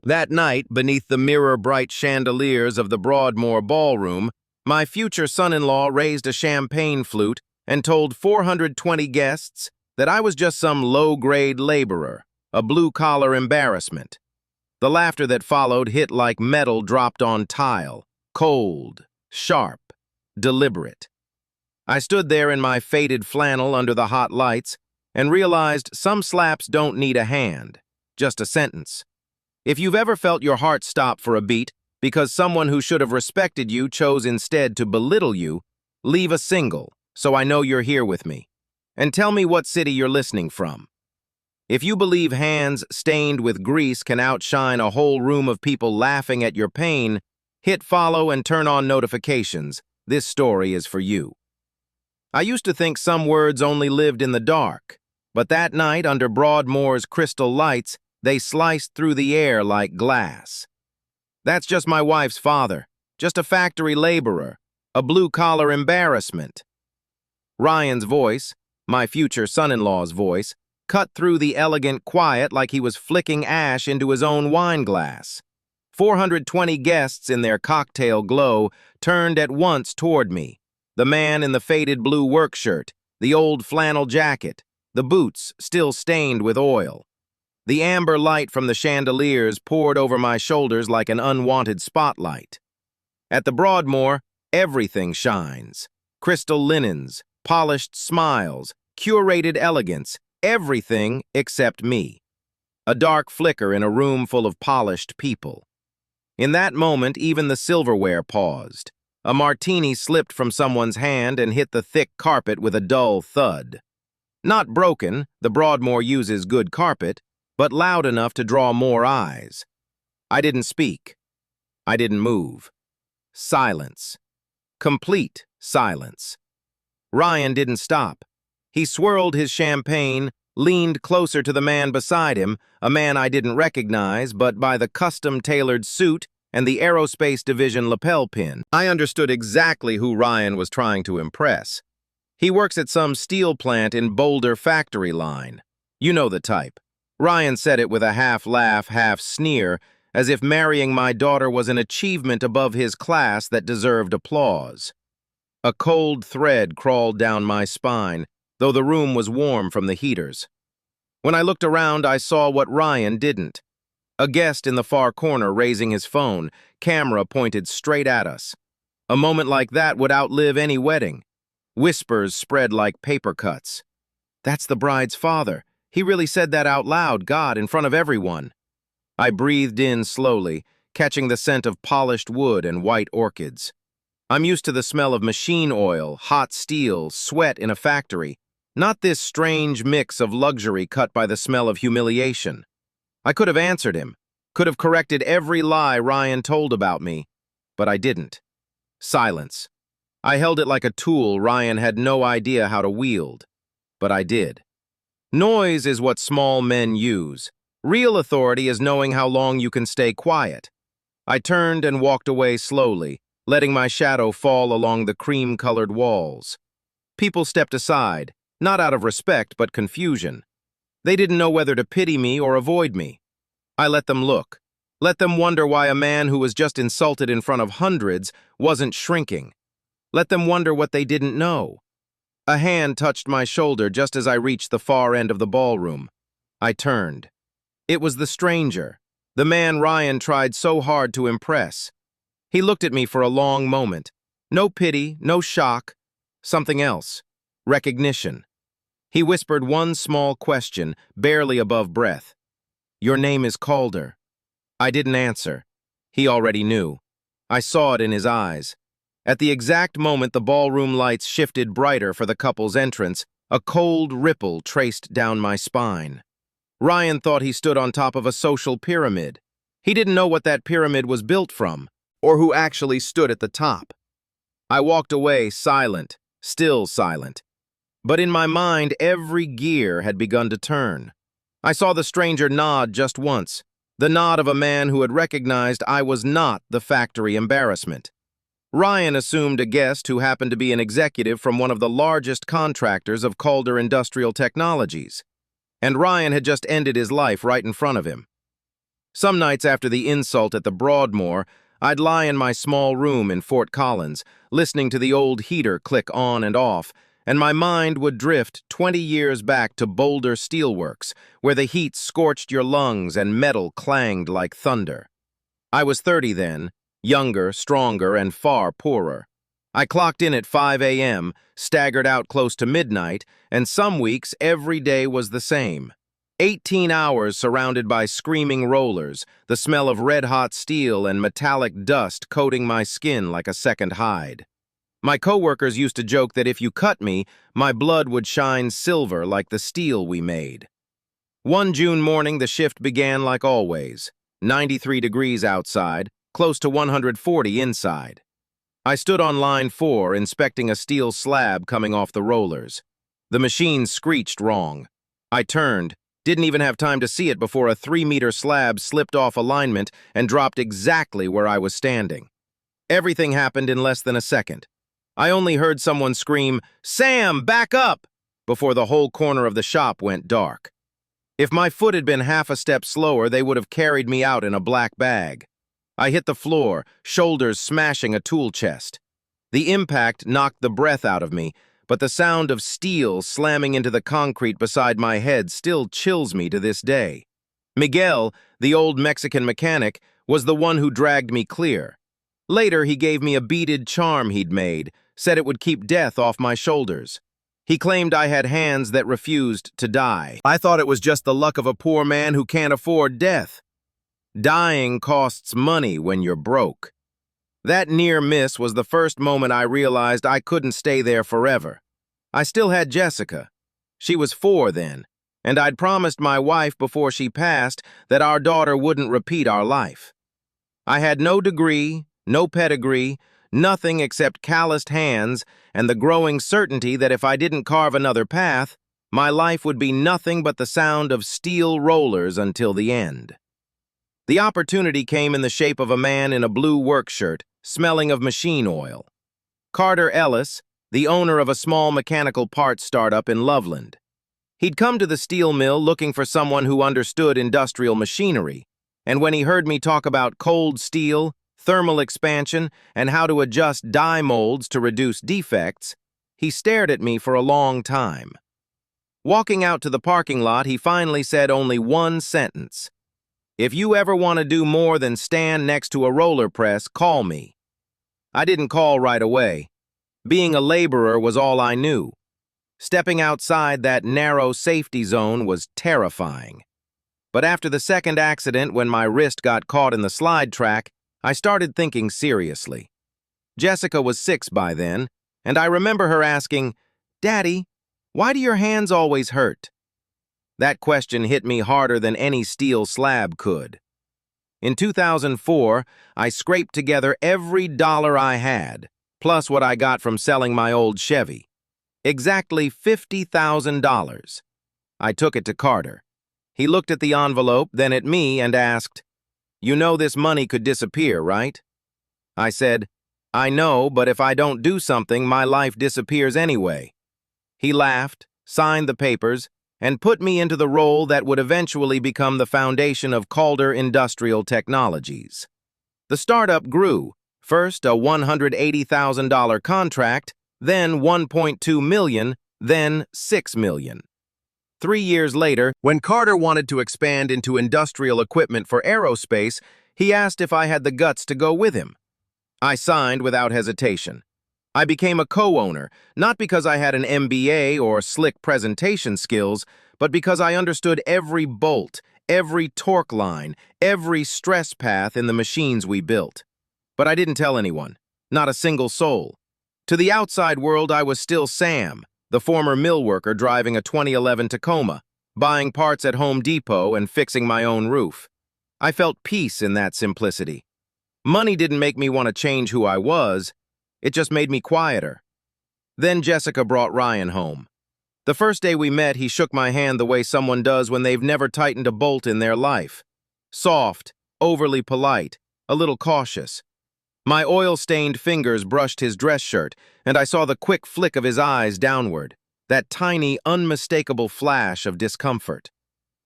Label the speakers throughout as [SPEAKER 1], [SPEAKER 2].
[SPEAKER 1] That night, beneath the mirror-bright chandeliers of the Broadmoor ballroom, my future son-in-law raised a champagne flute and told 420 guests that I was just some low-grade laborer, a blue-collar embarrassment. The laughter that followed hit like metal dropped on tile, cold, sharp, deliberate. I stood there in my faded flannel under the hot lights and realized some slaps don't need a hand, just a sentence. If you've ever felt your heart stop for a beat because someone who should have respected you chose instead to belittle you, leave a single so I know you're here with me. And tell me what city you're listening from. If you believe hands stained with grease can outshine a whole room of people laughing at your pain, hit follow and turn on notifications. This story is for you. I used to think some words only lived in the dark, but that night under Broadmoor's crystal lights, they sliced through the air like glass. That's just my wife's father, just a factory laborer, a blue-collar embarrassment. Ryan's voice, my future son-in-law's voice, cut through the elegant quiet like he was flicking ash into his own wine glass. 420 guests in their cocktail glow turned at once toward me. The man in the faded blue work shirt, the old flannel jacket, the boots still stained with oil. The amber light from the chandeliers poured over my shoulders like an unwanted spotlight. At the Broadmoor, everything shines. Crystal linens, polished smiles, curated elegance, everything except me. A dark flicker in a room full of polished people. In that moment, even the silverware paused. A martini slipped from someone's hand and hit the thick carpet with a dull thud. Not broken, the Broadmoor uses good carpet, but loud enough to draw more eyes. I didn't speak. I didn't move. Silence. Complete silence. Ryan didn't stop. He swirled his champagne, leaned closer to the man beside him, a man I didn't recognize, but by the custom-tailored suit and the aerospace division lapel pin, I understood exactly who Ryan was trying to impress. He works at some steel plant in Boulder factory line. You know the type. Ryan said it with a half-laugh, half-sneer, as if marrying my daughter was an achievement above his class that deserved applause. A cold thread crawled down my spine, though the room was warm from the heaters. When I looked around, I saw what Ryan didn't. A guest in the far corner raising his phone, camera pointed straight at us. A moment like that would outlive any wedding. Whispers spread like paper cuts. That's the bride's father. He really said that out loud, God, in front of everyone. I breathed in slowly, catching the scent of polished wood and white orchids. I'm used to the smell of machine oil, hot steel, sweat in a factory, not this strange mix of luxury cut by the smell of humiliation. I could have answered him, could have corrected every lie Ryan told about me, but I didn't. Silence. I held it like a tool Ryan had no idea how to wield, but I did. Noise is what small men use. Real authority is knowing how long you can stay quiet. I turned and walked away slowly, letting my shadow fall along the cream-colored walls. People stepped aside, not out of respect but confusion. They didn't know whether to pity me or avoid me. I let them look. Let them wonder why a man who was just insulted in front of hundreds wasn't shrinking. Let them wonder what they didn't know. A hand touched my shoulder just as I reached the far end of the ballroom. I turned. It was the stranger, the man Ryan tried so hard to impress. He looked at me for a long moment. No pity, no shock. Something else. Recognition. He whispered one small question, barely above breath. Your name is Calder. I didn't answer. He already knew. I saw it in his eyes. At the exact moment the ballroom lights shifted brighter for the couple's entrance, a cold ripple traced down my spine. Ryan thought he stood on top of a social pyramid. He didn't know what that pyramid was built from, or who actually stood at the top. I walked away silent, still silent. But in my mind, every gear had begun to turn. I saw the stranger nod just once, the nod of a man who had recognized I was not the factory embarrassment. Ryan assumed a guest who happened to be an executive from one of the largest contractors of Calder Industrial Technologies. And Ryan had just ended his life right in front of him. Some nights after the insult at the Broadmoor, I'd lie in my small room in Fort Collins, listening to the old heater click on and off, and my mind would drift 20 years back to Boulder Steelworks, where the heat scorched your lungs and metal clanged like thunder. I was 30 then, younger, stronger, and far poorer. I clocked in at 5 a.m., staggered out close to midnight, and some weeks every day was the same. 18 hours surrounded by screaming rollers, the smell of red-hot steel and metallic dust coating my skin like a second hide. My coworkers used to joke that if you cut me, my blood would shine silver like the steel we made. One June morning, the shift began like always. 93 degrees outside, close to 140 inside. I stood on line 4, inspecting a steel slab coming off the rollers. The machine screeched wrong. I turned, didn't even have time to see it before a 3-meter slab slipped off alignment and dropped exactly where I was standing. Everything happened in less than a second. I only heard someone scream, "Sam, back up!" before the whole corner of the shop went dark. If my foot had been half a step slower, they would have carried me out in a black bag. I hit the floor, shoulders smashing a tool chest. The impact knocked the breath out of me, but the sound of steel slamming into the concrete beside my head still chills me to this day. Miguel, the old Mexican mechanic, was the one who dragged me clear. Later, he gave me a beaded charm he'd made, said it would keep death off my shoulders. He claimed I had hands that refused to die. I thought it was just the luck of a poor man who can't afford death. Dying costs money when you're broke. That near miss was the first moment I realized I couldn't stay there forever. I still had Jessica. She was 4 then, and I'd promised my wife before she passed that our daughter wouldn't repeat our life. I had no degree, no pedigree, nothing except calloused hands and the growing certainty that if I didn't carve another path, my life would be nothing but the sound of steel rollers until the end. The opportunity came in the shape of a man in a blue work shirt, smelling of machine oil. Carter Ellis, the owner of a small mechanical parts startup in Loveland. He'd come to the steel mill looking for someone who understood industrial machinery, and when he heard me talk about cold steel, thermal expansion, and how to adjust die molds to reduce defects, he stared at me for a long time. Walking out to the parking lot, he finally said only one sentence. "If you ever want to do more than stand next to a roller press, call me." I didn't call right away. Being a laborer was all I knew. Stepping outside that narrow safety zone was terrifying. But after the second accident, when my wrist got caught in the slide track, I started thinking seriously. Jessica was 6 by then, and I remember her asking, "Daddy, why do your hands always hurt?" That question hit me harder than any steel slab could. In 2004, I scraped together every dollar I had, plus what I got from selling my old Chevy. Exactly $50,000. I took it to Carter. He looked at the envelope, then at me, and asked, "You know this money could disappear, right?" I said, "I know, but if I don't do something, my life disappears anyway." He laughed, signed the papers, and put me into the role that would eventually become the foundation of Calder Industrial Technologies. The startup grew, first a $180,000 contract, then $1.2 million, then $6 million. 3 years later, when Carter wanted to expand into industrial equipment for aerospace, he asked if I had the guts to go with him. I signed without hesitation. I became a co-owner, not because I had an MBA or slick presentation skills, but because I understood every bolt, every torque line, every stress path in the machines we built. But I didn't tell anyone, not a single soul. To the outside world, I was still Sam, the former mill worker driving a 2011 Tacoma, buying parts at Home Depot and fixing my own roof. I felt peace in that simplicity. Money didn't make me want to change who I was, it just made me quieter. Then Jessica brought Ryan home. The first day we met, he shook my hand the way someone does when they've never tightened a bolt in their life. Soft, overly polite, a little cautious. My oil-stained fingers brushed his dress shirt, and I saw the quick flick of his eyes downward, that tiny, unmistakable flash of discomfort.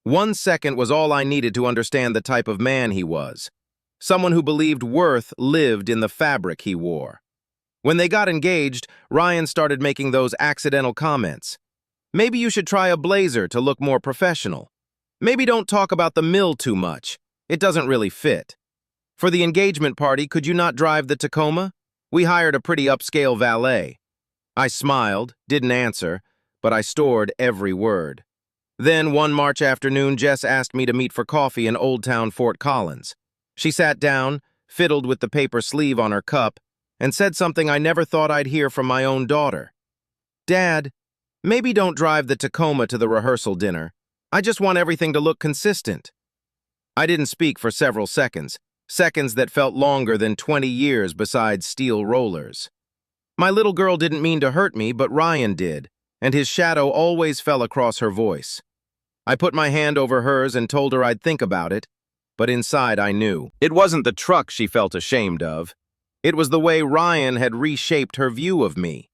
[SPEAKER 1] 1 second was all I needed to understand the type of man he was. Someone who believed worth lived in the fabric he wore. When they got engaged, Ryan started making those accidental comments. Maybe you should try a blazer to look more professional. Maybe don't talk about the mill too much. It doesn't really fit. For the engagement party, could you not drive the Tacoma? We hired a pretty upscale valet. I smiled, didn't answer, but I stored every word. Then, one March afternoon, Jess asked me to meet for coffee in Old Town Fort Collins. She sat down, fiddled with the paper sleeve on her cup, and said something I never thought I'd hear from my own daughter. "Dad, maybe don't drive the Tacoma to the rehearsal dinner. I just want everything to look consistent." I didn't speak for several seconds, seconds that felt longer than 20 years beside steel rollers. My little girl didn't mean to hurt me, but Ryan did, and his shadow always fell across her voice. I put my hand over hers and told her I'd think about it, but inside I knew. It wasn't the truck she felt ashamed of. It was the way Ryan had reshaped her view of me.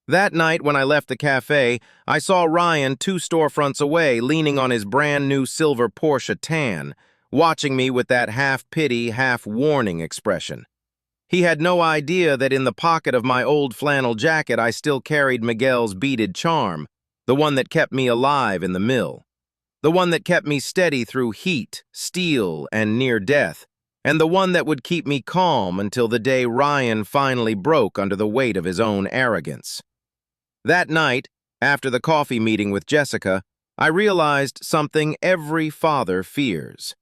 [SPEAKER 1] That night when I left the cafe, I saw Ryan 2 storefronts away, leaning on his brand new silver Porsche tan, watching me with that half-pity, half-warning expression. He had no idea that in the pocket of my old flannel jacket I still carried Miguel's beaded charm, the one that kept me alive in the mill. The one that kept me steady through heat, steel, and near death, and the one that would keep me calm until the day Ryan finally broke under the weight of his own arrogance. That night, after the coffee meeting with Jessica, I realized something every father fears.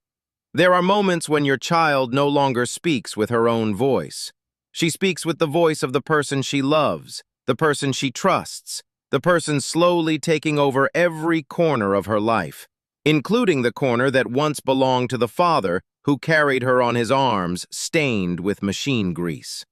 [SPEAKER 1] There are moments when your child no longer speaks with her own voice. She speaks with the voice of the person she loves, the person she trusts, the person slowly taking over every corner of her life, including the corner that once belonged to the father who carried her on his arms, stained with machine grease.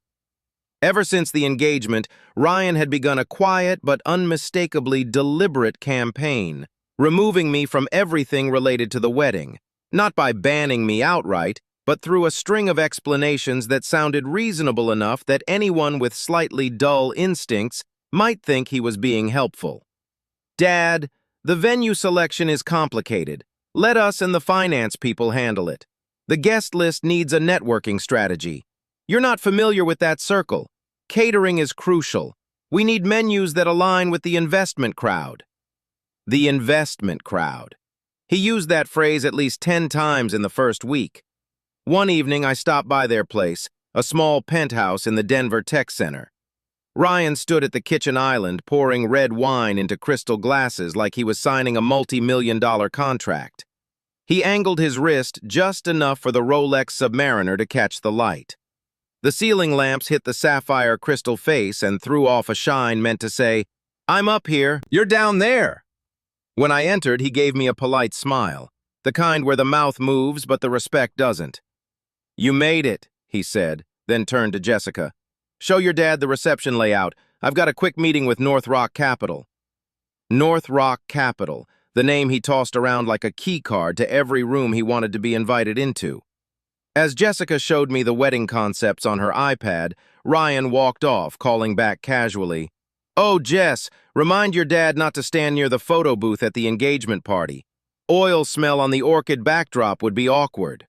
[SPEAKER 1] Ever since the engagement, Ryan had begun a quiet but unmistakably deliberate campaign, removing me from everything related to the wedding, not by banning me outright, but through a string of explanations that sounded reasonable enough that anyone with slightly dull instincts might think he was being helpful. "Dad, the venue selection is complicated. Let us and the finance people handle it. The guest list needs a networking strategy. You're not familiar with that circle. Catering is crucial. We need menus that align with the investment crowd." The investment crowd. He used that phrase at least 10 times in the first week. One evening, I stopped by their place, a small penthouse in the Denver Tech Center. Ryan stood at the kitchen island, pouring red wine into crystal glasses like he was signing a multi-million-dollar contract. He angled his wrist just enough for the Rolex Submariner to catch the light. The ceiling lamps hit the sapphire crystal face and threw off a shine meant to say, "I'm up here, you're down there." When I entered, he gave me a polite smile, the kind where the mouth moves but the respect doesn't. "You made it," he said, then turned to Jessica. "Show your dad the reception layout. I've got a quick meeting with North Rock Capital." North Rock Capital, the name he tossed around like a key card to every room he wanted to be invited into. As Jessica showed me the wedding concepts on her iPad, Ryan walked off, calling back casually, "Oh, Jess, remind your dad not to stand near the photo booth at the engagement party. Oil smell on the orchid backdrop would be awkward."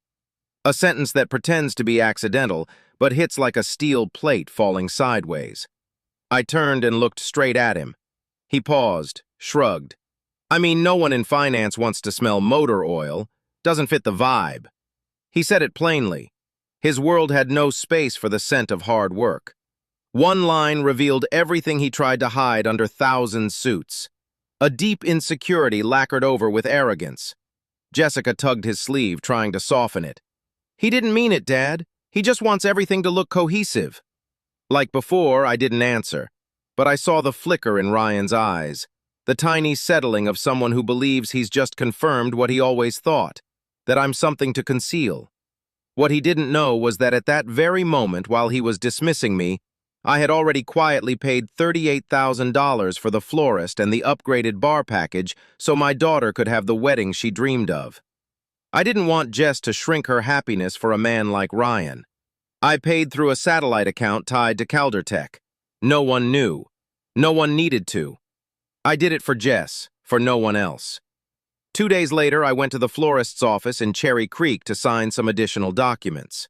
[SPEAKER 1] A sentence that pretends to be accidental, but hits like a steel plate falling sideways. I turned and looked straight at him. He paused, shrugged. "I mean, no one in finance wants to smell motor oil. Doesn't fit the vibe." He said it plainly. His world had no space for the scent of hard work. One line revealed everything he tried to hide under 1,000 suits. A deep insecurity lacquered over with arrogance. Jessica tugged his sleeve, trying to soften it. "He didn't mean it, Dad. He just wants everything to look cohesive." Like before, I didn't answer, but I saw the flicker in Ryan's eyes, the tiny settling of someone who believes he's just confirmed what he always thought, that I'm something to conceal. What he didn't know was that at that very moment, while he was dismissing me, I had already quietly paid $38,000 for the florist and the upgraded bar package so my daughter could have the wedding she dreamed of. I didn't want Jess to shrink her happiness for a man like Ryan. I paid through a satellite account tied to Caldertech. No one knew. No one needed to. I did it for Jess, for no one else. 2 days later, I went to the florist's office in Cherry Creek to sign some additional documents.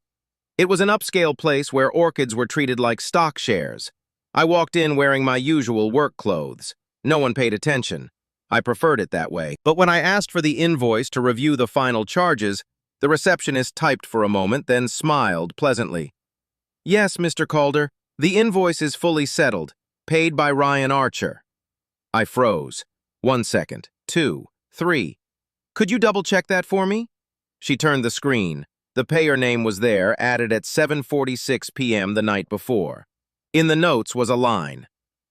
[SPEAKER 1] It was an upscale place where orchids were treated like stock shares. I walked in wearing my usual work clothes. No one paid attention. I preferred it that way. But when I asked for the invoice to review the final charges, the receptionist typed for a moment, then smiled pleasantly. "Yes, Mr. Calder, the invoice is fully settled, paid by Ryan Archer." I froze. 1 second, 2, 3. "Could you double-check that for me?" She turned the screen. The payer name was there, added at 7:46 p.m. the night before. In the notes was a line.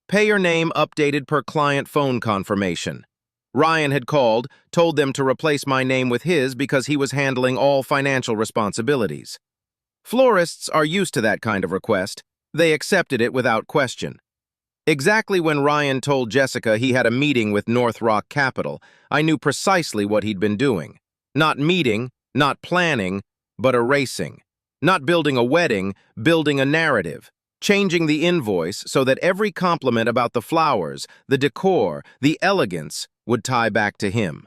[SPEAKER 1] "Payer name updated per client phone confirmation." Ryan had called, told them to replace my name with his because he was handling all financial responsibilities. Florists are used to that kind of request. They accepted it without question. Exactly when Ryan told Jessica he had a meeting with North Rock Capital, I knew precisely what he'd been doing. Not meeting, not planning, but erasing. Not building a wedding, building a narrative. Changing the invoice so that every compliment about the flowers, the decor, the elegance would tie back to him.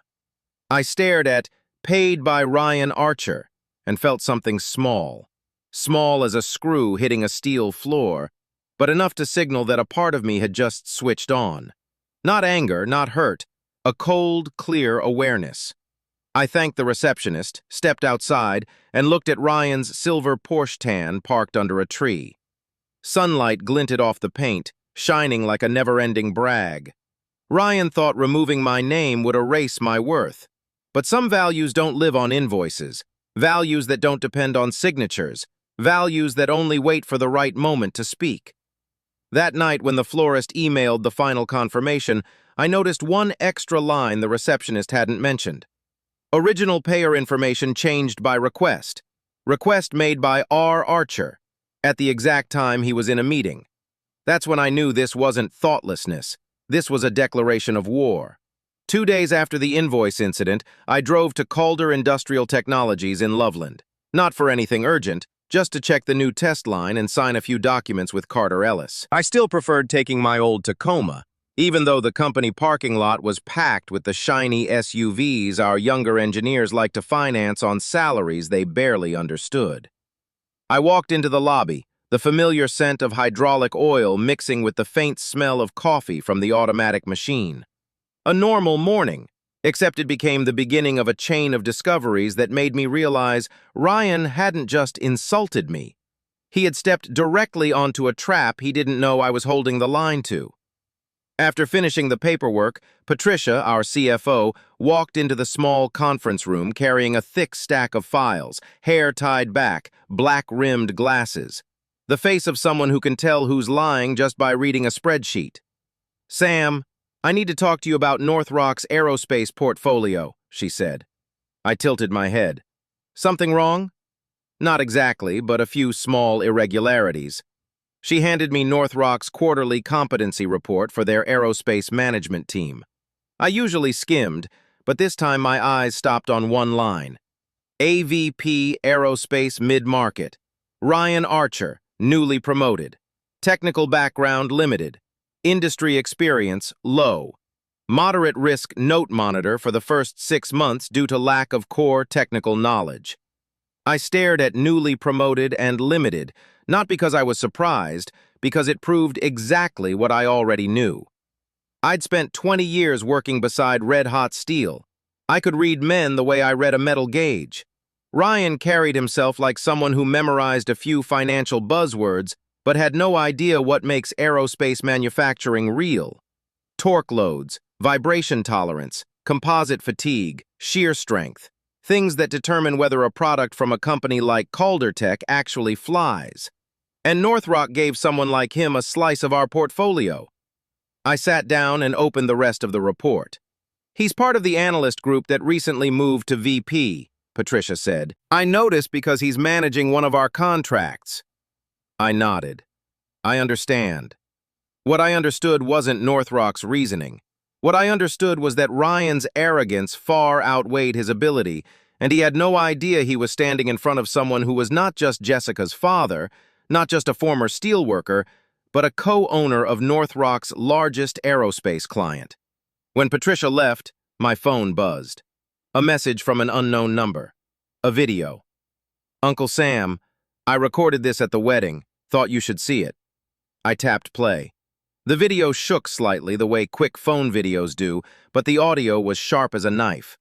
[SPEAKER 1] I stared at "Paid by Ryan Archer" and felt something small. Small as a screw hitting a steel floor, but enough to signal that a part of me had just switched on. Not anger, not hurt, a cold, clear awareness. I thanked the receptionist, stepped outside, and looked at Ryan's silver Porsche tan parked under a tree. Sunlight glinted off the paint, shining like a never-ending brag. Ryan thought removing my name would erase my worth. But some values don't live on invoices, values that don't depend on signatures, values that only wait for the right moment to speak. That night, when the florist emailed the final confirmation, I noticed one extra line the receptionist hadn't mentioned. Original payer information changed by request. Request made by R. Archer, at the exact time he was in a meeting. That's when I knew this wasn't thoughtlessness. This was a declaration of war. 2 days after the invoice incident, I drove to Calder Industrial Technologies in Loveland. Not for anything urgent, just to check the new test line and sign a few documents with Carter Ellis. I still preferred taking my old Tacoma, even though the company parking lot was packed with the shiny SUVs our younger engineers like to finance on salaries they barely understood. I walked into the lobby, the familiar scent of hydraulic oil mixing with the faint smell of coffee from the automatic machine. A normal morning, except it became the beginning of a chain of discoveries that made me realize Ryan hadn't just insulted me. He had stepped directly onto a trap he didn't know I was holding the line to. After finishing the paperwork, Patricia, our CFO, walked into the small conference room carrying a thick stack of files, hair tied back, black-rimmed glasses. The face of someone who can tell who's lying just by reading a spreadsheet. "Sam, I need to talk to you about North Rock's aerospace portfolio," she said. I tilted my head. "Something wrong?" "Not exactly, but a few small irregularities." She handed me North Rock's quarterly competency report for their aerospace management team. I usually skimmed, but this time my eyes stopped on one line. AVP Aerospace Mid-Market. Ryan Archer, newly promoted. Technical background limited. Industry experience low. Moderate risk note monitor for the first 6 months due to lack of core technical knowledge. I stared at newly promoted and limited, not because I was surprised, because it proved exactly what I already knew. I'd spent 20 years working beside red-hot steel. I could read men the way I read a metal gauge. Ryan carried himself like someone who memorized a few financial buzzwords, but had no idea what makes aerospace manufacturing real. Torque loads, vibration tolerance, composite fatigue, shear strength. Things that determine whether a product from a company like Calder Tech actually flies. And North Rock gave someone like him a slice of our portfolio. I sat down and opened the rest of the report. "He's part of the analyst group that recently moved to VP," Patricia said. "I noticed because he's managing one of our contracts." I nodded. I understand. What I understood wasn't North Rock's reasoning. What I understood was that Ryan's arrogance far outweighed his ability, and he had no idea he was standing in front of someone who was not just Jessica's father, not just a former steelworker, but a co-owner of North Rock's largest aerospace client. When Patricia left, my phone buzzed. A message from an unknown number. A video. Uncle Sam, I recorded this at the wedding. Thought you should see it. I tapped play. The video shook slightly the way quick phone videos do, but the audio was sharp as a knife.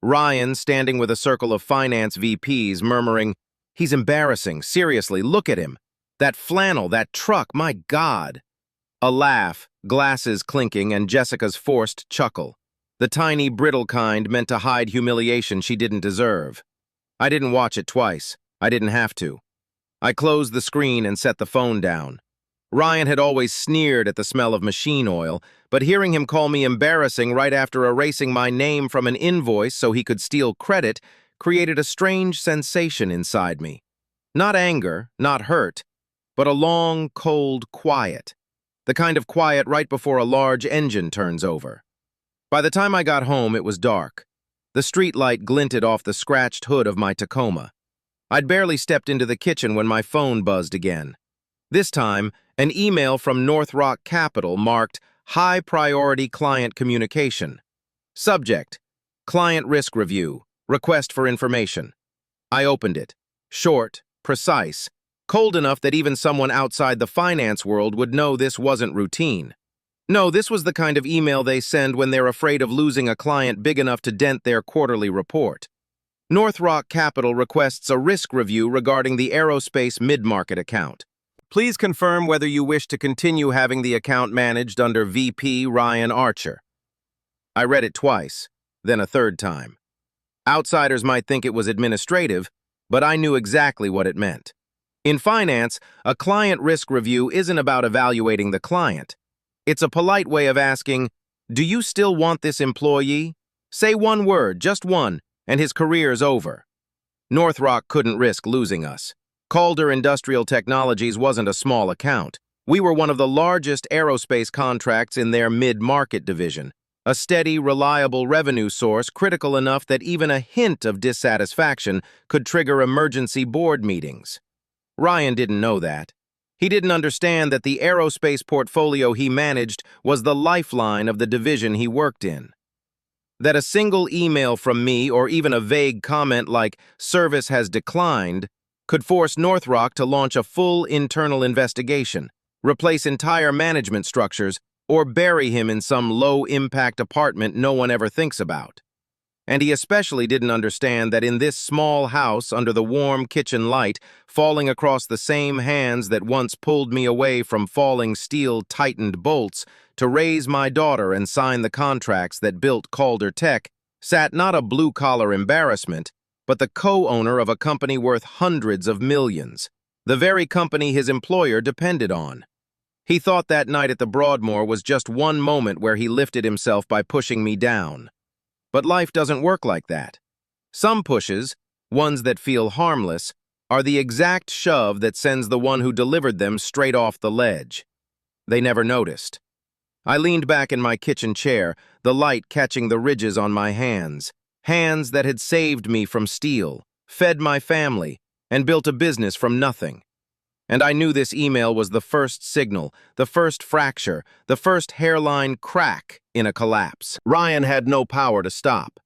[SPEAKER 1] Ryan, standing with a circle of finance VPs, murmuring, "He's embarrassing. Seriously, look at him. That flannel, that truck, my God." A laugh, glasses clinking, and Jessica's forced chuckle. The tiny, brittle kind meant to hide humiliation she didn't deserve. I didn't watch it twice. I didn't have to. I closed the screen and set the phone down. Ryan had always sneered at the smell of machine oil, but hearing him call me embarrassing right after erasing my name from an invoice so he could steal credit created a strange sensation inside me. Not anger, not hurt, but a long, cold quiet. The kind of quiet right before a large engine turns over. By the time I got home, it was dark. The streetlight glinted off the scratched hood of my Tacoma. I'd barely stepped into the kitchen when my phone buzzed again. This time, an email from North Rock Capital marked High Priority Client Communication. Subject: Client Risk Review. Request for information. I opened it. Short, precise, cold enough that even someone outside the finance world would know this wasn't routine. No, this was the kind of email they send when they're afraid of losing a client big enough to dent their quarterly report. North Rock Capital requests a risk review regarding the aerospace mid-market account. Please confirm whether you wish to continue having the account managed under VP Ryan Archer. I read it twice, then a third time. Outsiders might think it was administrative, but I knew exactly what it meant. In finance, a client risk review isn't about evaluating the client. It's a polite way of asking, do you still want this employee? Say one word, just one, and his career's over. North Rock couldn't risk losing us. Calder Industrial Technologies wasn't a small account. We were one of the largest aerospace contracts in their mid-market division, a steady, reliable revenue source critical enough that even a hint of dissatisfaction could trigger emergency board meetings. Ryan didn't know that. He didn't understand that the aerospace portfolio he managed was the lifeline of the division he worked in. That a single email from me or even a vague comment like "service has declined" could force North Rock to launch a full internal investigation, replace entire management structures, or bury him in some low-impact apartment no one ever thinks about. And he especially didn't understand that in this small house under the warm kitchen light, falling across the same hands that once pulled me away from falling steel tightened bolts to raise my daughter and sign the contracts that built Calder Tech, sat not a blue-collar embarrassment, but the co-owner of a company worth hundreds of millions, the very company his employer depended on. He thought that night at the Broadmoor was just one moment where he lifted himself by pushing me down. But life doesn't work like that. Some pushes, ones that feel harmless, are the exact shove that sends the one who delivered them straight off the ledge. They never noticed. I leaned back in my kitchen chair, the light catching the ridges on my hands that had saved me from steel, fed my family, and built a business from nothing. And I knew this email was the first signal, the first fracture, the first hairline crack in a collapse. Ryan had no power to stop.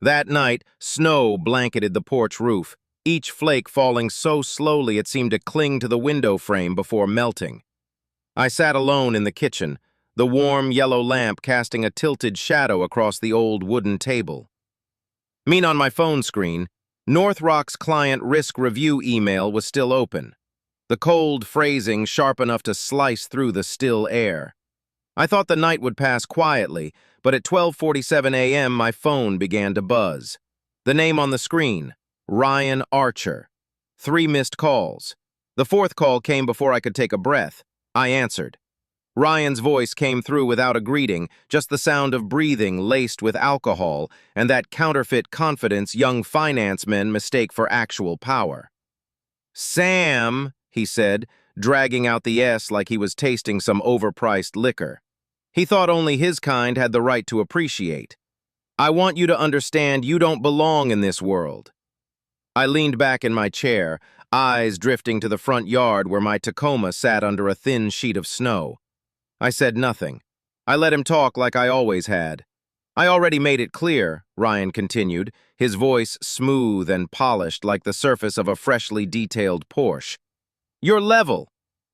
[SPEAKER 1] That night, snow blanketed the porch roof, each flake falling so slowly it seemed to cling to the window frame before melting. I sat alone in the kitchen, the warm yellow lamp casting a tilted shadow across the old wooden table. On my phone screen, North Rock's client risk review email was still open. The cold phrasing sharp enough to slice through the still air. I thought the night would pass quietly, but at 12:47 a.m. my phone began to buzz. The name on the screen, Ryan Archer. 3 missed calls. The fourth call came before I could take a breath. I answered. Ryan's voice came through without a greeting, just the sound of breathing laced with alcohol and that counterfeit confidence young finance men mistake for actual power. "Sam," he said, dragging out the S like he was tasting some overpriced liquor. He thought only his kind had the right to appreciate. "I want you to understand you don't belong in this world." I leaned back in my chair, eyes drifting to the front yard where my Tacoma sat under a thin sheet of snow. I said nothing. I let him talk like I always had. I already made it clear, Ryan continued, his voice smooth and polished like the surface of a freshly detailed Porsche. You're level.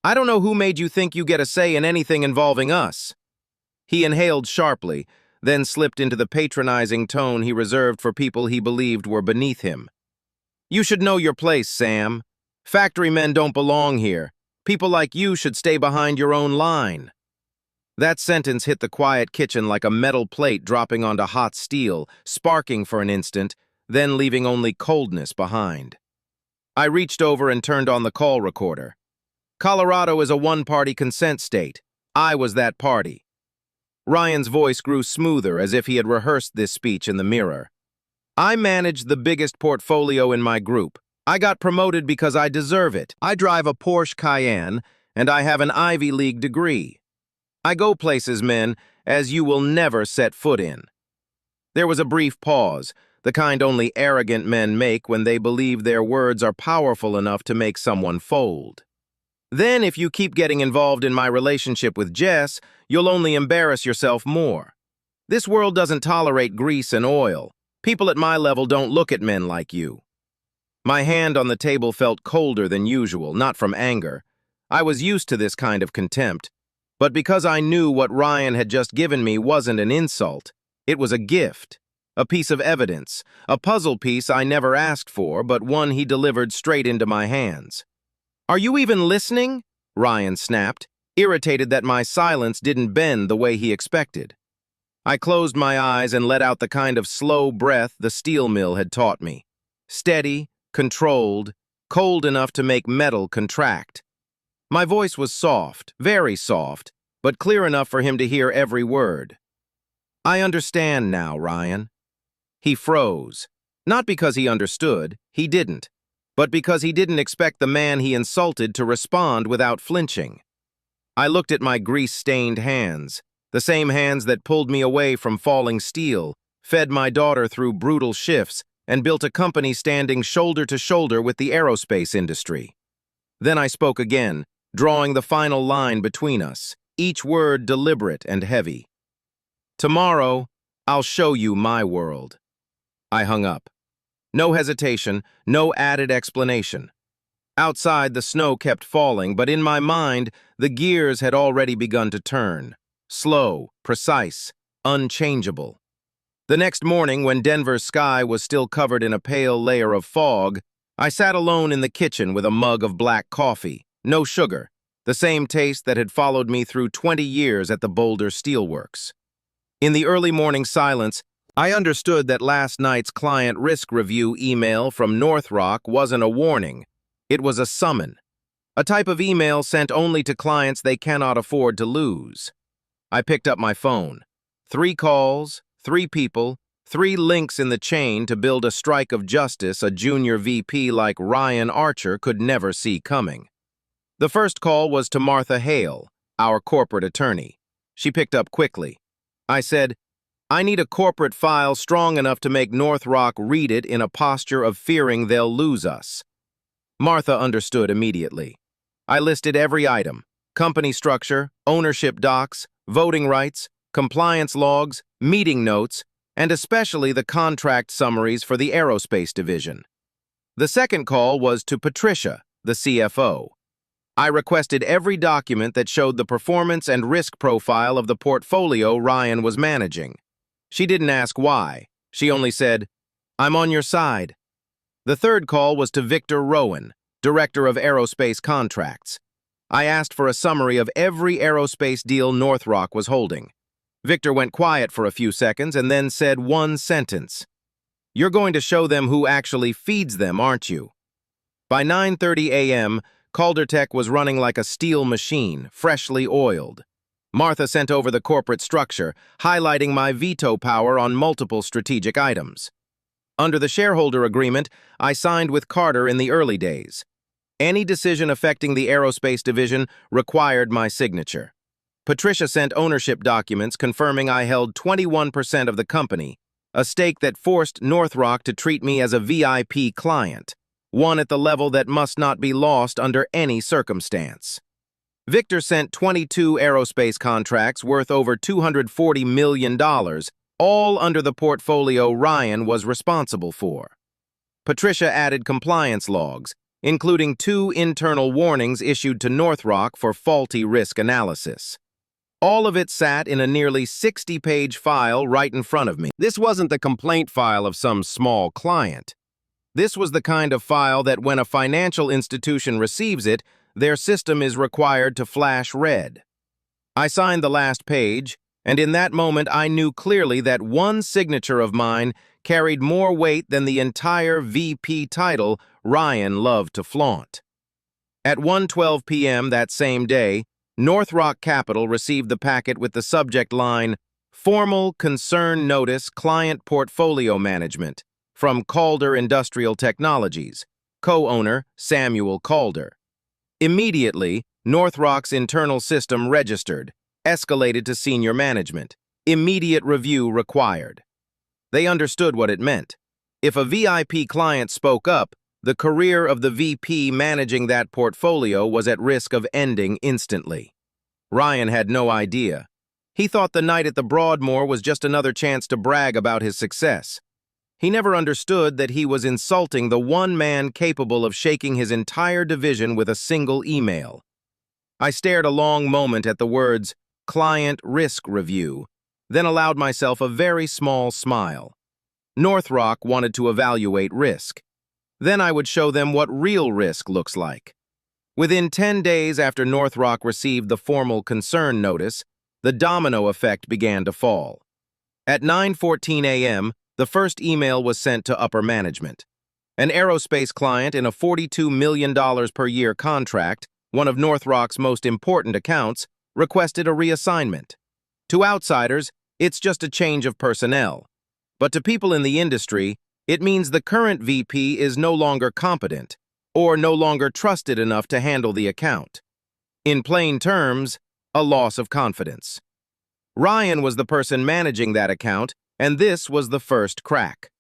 [SPEAKER 1] I don't know who made you think you get a say in anything involving us. He inhaled sharply, then slipped into the patronizing tone he reserved for people he believed were beneath him. You should know your place, Sam. Factory men don't belong here. People like you should stay behind your own line. That sentence hit the quiet kitchen like a metal plate dropping onto hot steel, sparking for an instant, then leaving only coldness behind. I reached over and turned on the call recorder. Colorado is a one-party consent state. I was that party. Ryan's voice grew smoother as if he had rehearsed this speech in the mirror. I managed the biggest portfolio in my group. I got promoted because I deserve it. I drive a Porsche Cayenne, and I have an Ivy League degree. I go places, men, as you will never set foot in. There was a brief pause, the kind only arrogant men make when they believe their words are powerful enough to make someone fold. Then, if you keep getting involved in my relationship with Jess, you'll only embarrass yourself more. This world doesn't tolerate grease and oil. People at my level don't look at men like you. My hand on the table felt colder than usual, not from anger. I was used to this kind of contempt. But because I knew what Ryan had just given me wasn't an insult, it was a gift, a piece of evidence, a puzzle piece I never asked for, but one he delivered straight into my hands. Are you even listening? Ryan snapped, irritated that my silence didn't bend the way he expected. I closed my eyes and let out the kind of slow breath the steel mill had taught me. Steady, controlled, cold enough to make metal contract. My voice was soft, very soft, but clear enough for him to hear every word. I understand now, Ryan. He froze. Not because he understood, he didn't, but because he didn't expect the man he insulted to respond without flinching. I looked at my grease-stained hands, the same hands that pulled me away from falling steel, fed my daughter through brutal shifts, and built a company standing shoulder to shoulder with the aerospace industry. Then I spoke again, drawing the final line between us, each word deliberate and heavy. Tomorrow, I'll show you my world. I hung up. No hesitation, no added explanation. Outside, the snow kept falling, but in my mind, the gears had already begun to turn. Slow, precise, unchangeable. The next morning, when Denver's sky was still covered in a pale layer of fog, I sat alone in the kitchen with a mug of black coffee, no sugar, the same taste that had followed me through 20 years at the Boulder Steelworks. In the early morning silence, I understood that last night's client risk review email from North Rock wasn't a warning. It was a summon, a type of email sent only to clients they cannot afford to lose. I picked up my phone. 3 calls, 3 people, 3 links in the chain to build a strike of justice a junior VP like Ryan Archer could never see coming. The first call was to Martha Hale, our corporate attorney. She picked up quickly. I said, I need a corporate file strong enough to make North Rock read it in a posture of fearing they'll lose us. Martha understood immediately. I listed every item: company structure, ownership docs, voting rights, compliance logs, meeting notes, and especially the contract summaries for the aerospace division. The second call was to Patricia, the CFO. I requested every document that showed the performance and risk profile of the portfolio Ryan was managing. She didn't ask why. She only said, I'm on your side. The third call was to Victor Rowan, Director of Aerospace Contracts. I asked for a summary of every aerospace deal North Rock was holding. Victor went quiet for a few seconds and then said one sentence. You're going to show them who actually feeds them, aren't you? By 9:30 a.m., Caldertech was running like a steel machine, freshly oiled. Martha sent over the corporate structure, highlighting my veto power on multiple strategic items. Under the shareholder agreement, I signed with Carter in the early days. Any decision affecting the aerospace division required my signature. Patricia sent ownership documents confirming I held 21% of the company, a stake that forced North Rock to treat me as a VIP client, one at the level that must not be lost under any circumstance. Victor sent 22 aerospace contracts worth over $240 million, all under the portfolio Ryan was responsible for. Patricia added compliance logs, including 2 internal warnings issued to North Rock for faulty risk analysis. All of it sat in a nearly 60-page file right in front of me. This wasn't the complaint file of some small client. This was the kind of file that when a financial institution receives it, their system is required to flash red. I signed the last page, and in that moment I knew clearly that one signature of mine carried more weight than the entire VP title Ryan loved to flaunt. At 1:12 p.m. that same day, North Rock Capital received the packet with the subject line, Formal Concern Notice Client Portfolio Management, from Calder Industrial Technologies, co-owner Samuel Calder. Immediately, North Rock's internal system registered, escalated to senior management. Immediate review required. They understood what it meant. If a VIP client spoke up, the career of the VP managing that portfolio was at risk of ending instantly. Ryan had no idea. He thought the night at the Broadmoor was just another chance to brag about his success. He never understood that he was insulting the one man capable of shaking his entire division with a single email. I stared a long moment at the words, Client Risk Review, then allowed myself a very small smile. North Rock wanted to evaluate risk. Then I would show them what real risk looks like. Within 10 days after North Rock received the formal concern notice, the domino effect began to fall. At 9:14 a.m., the first email was sent to upper management. An aerospace client in a $42 million per year contract, one of North Rock's most important accounts, requested a reassignment. To outsiders, it's just a change of personnel. But to people in the industry, it means the current VP is no longer competent or no longer trusted enough to handle the account. In plain terms, a loss of confidence. Ryan was the person managing that account, and this was the first crack.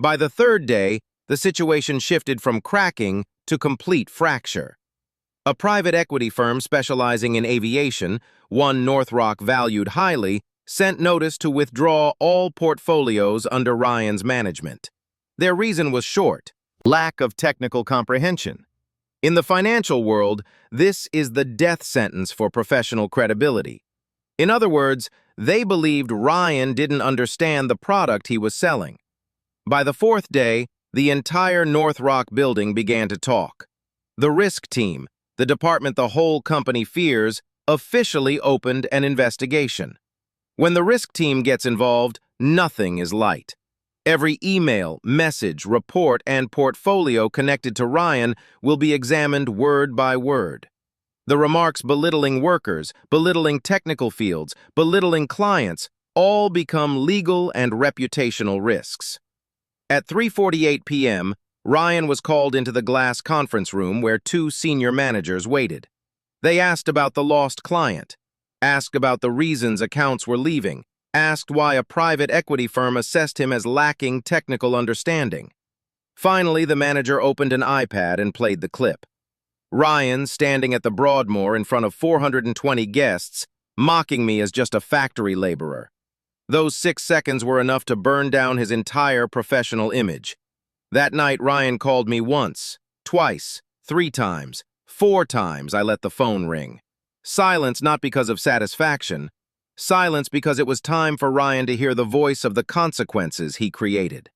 [SPEAKER 1] By the third day, the situation shifted from cracking to complete fracture. A private equity firm specializing in aviation, one North Rock valued highly, sent notice to withdraw all portfolios under Ryan's management. Their reason was short: lack of technical comprehension. In the financial world, this is the death sentence for professional credibility. In other words, they believed Ryan didn't understand the product he was selling. By the fourth day, the entire North Rock building began to talk. The risk team, the department the whole company fears, officially opened an investigation. When the risk team gets involved, nothing is light. Every email, message, report, and portfolio connected to Ryan will be examined word by word. The remarks belittling workers, belittling technical fields, belittling clients, all become legal and reputational risks. At 3:48 p.m., Ryan was called into the glass conference room where 2 senior managers waited. They asked about the lost client, asked about the reasons accounts were leaving, asked why a private equity firm assessed him as lacking technical understanding. Finally, the manager opened an iPad and played the clip. Ryan standing at the Broadmoor in front of 420 guests, mocking me as just a factory laborer. Those 6 seconds were enough to burn down his entire professional image. That night, Ryan called me once, twice, 3 times, 4 times I let the phone ring. Silence not because of satisfaction, silence because it was time for Ryan to hear the voice of the consequences he created.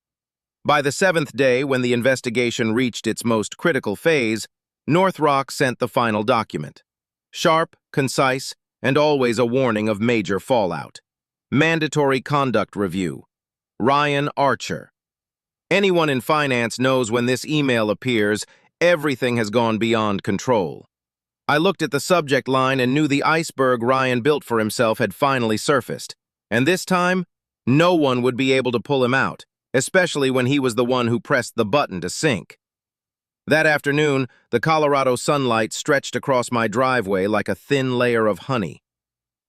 [SPEAKER 1] By the 7th day, when the investigation reached its most critical phase, North Rock sent the final document. Sharp, concise, and always a warning of major fallout. Mandatory conduct review. Ryan Archer. Anyone in finance knows when this email appears, everything has gone beyond control. I looked at the subject line and knew the iceberg Ryan built for himself had finally surfaced. And this time, no one would be able to pull him out, especially when he was the one who pressed the button to sink. That afternoon, the Colorado sunlight stretched across my driveway like a thin layer of honey.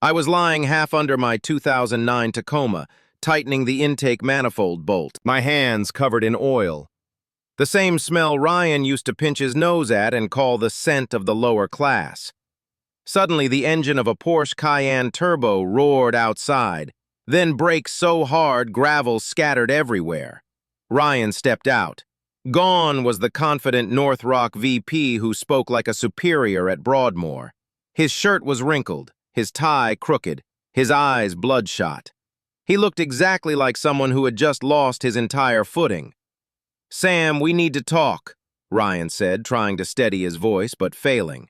[SPEAKER 1] I was lying half under my 2009 Tacoma, tightening the intake manifold bolt, my hands covered in oil. The same smell Ryan used to pinch his nose at and call the scent of the lower class. Suddenly, the engine of a Porsche Cayenne Turbo roared outside. then brake so hard gravel scattered everywhere. Ryan stepped out. Gone was the confident North Rock VP who spoke like a superior at Broadmoor. His shirt was wrinkled, his tie crooked, his eyes bloodshot. He looked exactly like someone who had just lost his entire footing. "Sam, we need to talk," Ryan said, trying to steady his voice, but failing.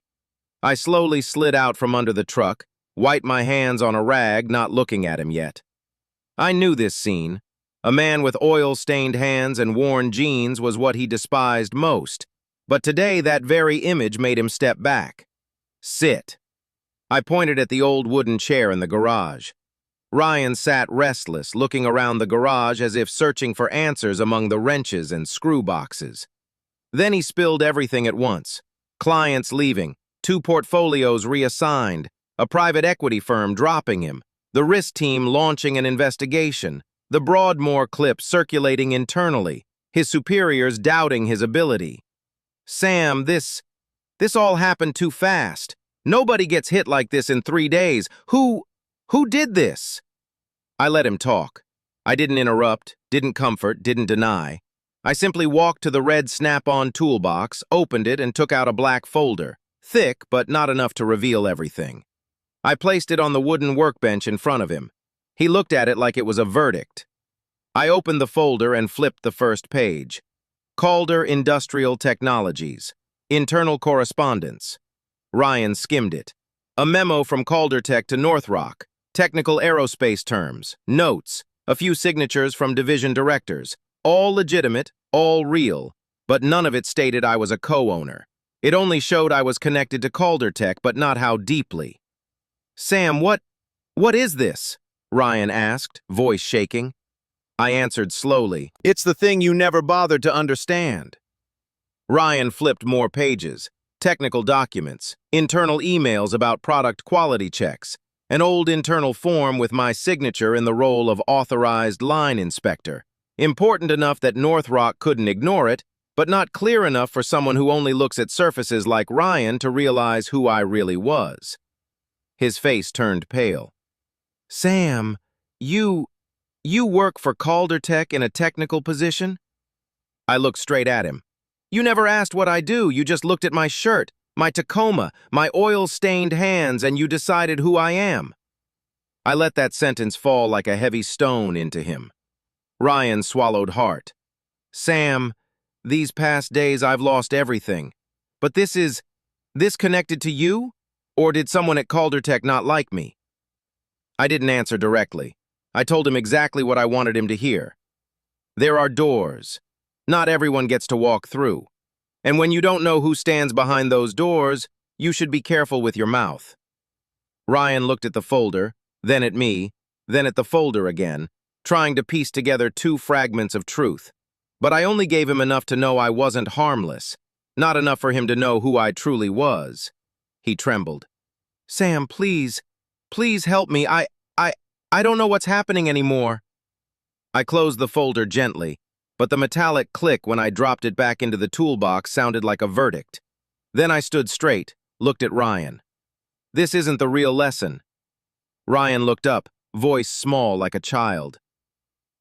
[SPEAKER 1] I slowly slid out from under the truck, wiped my hands on a rag, not looking at him yet. I knew this scene. A man with oil-stained hands and worn jeans was what he despised most, but today that very image made him step back. "Sit." I pointed at the old wooden chair in the garage. Ryan sat restless, looking around the garage as if searching for answers among the wrenches and screw boxes. Then he spilled everything at once. Clients leaving, 2 portfolios reassigned, a private equity firm dropping him, the risk team launching an investigation, the Broadmoor clip circulating internally, his superiors doubting his ability. "Sam, this all happened too fast. Nobody gets hit like this in 3 days. Who did this?" I let him talk. I didn't interrupt, didn't comfort, didn't deny. I simply walked to the red Snap-on toolbox, opened it, and took out a black folder, thick but not enough to reveal everything. I placed it on the wooden workbench in front of him. He looked at it like it was a verdict. I opened the folder and flipped the first page. Calder Industrial Technologies. Internal Correspondence. Ryan skimmed it. A memo from Caldertech to North Rock. Technical aerospace terms. Notes. A few signatures from division directors. All legitimate, all real, but none of it stated I was a co-owner. It only showed I was connected to Caldertech, but not how deeply. "Sam, what is this?" Ryan asked, voice shaking. I answered slowly, "It's the thing you never bothered to understand." Ryan flipped more pages, technical documents, internal emails about product quality checks, an old internal form with my signature in the role of authorized line inspector, important enough that North Rock couldn't ignore it, but not clear enough for someone who only looks at surfaces like Ryan to realize who I really was. His face turned pale. "Sam, you work for Caldertech in a technical position?" I looked straight at him. "You never asked what I do, you just looked at my shirt, my Tacoma, my oil-stained hands, and you decided who I am." I let that sentence fall like a heavy stone into him. Ryan swallowed hard. "Sam, these past days I've lost everything. But this connected to you? Or did someone at Caldertech not like me?" I didn't answer directly. I told him exactly what I wanted him to hear. There are doors. Not everyone gets to walk through. And when you don't know who stands behind those doors, you should be careful with your mouth. Ryan looked at the folder, then at me, then at the folder again, trying to piece together 2 fragments of truth. But I only gave him enough to know I wasn't harmless, not enough for him to know who I truly was. He trembled. "Sam, please help me. I don't know what's happening anymore." I closed the folder gently, but the metallic click when I dropped it back into the toolbox sounded like a verdict. Then I stood straight, looked at Ryan. "This isn't the real lesson." Ryan looked up, voice small like a child.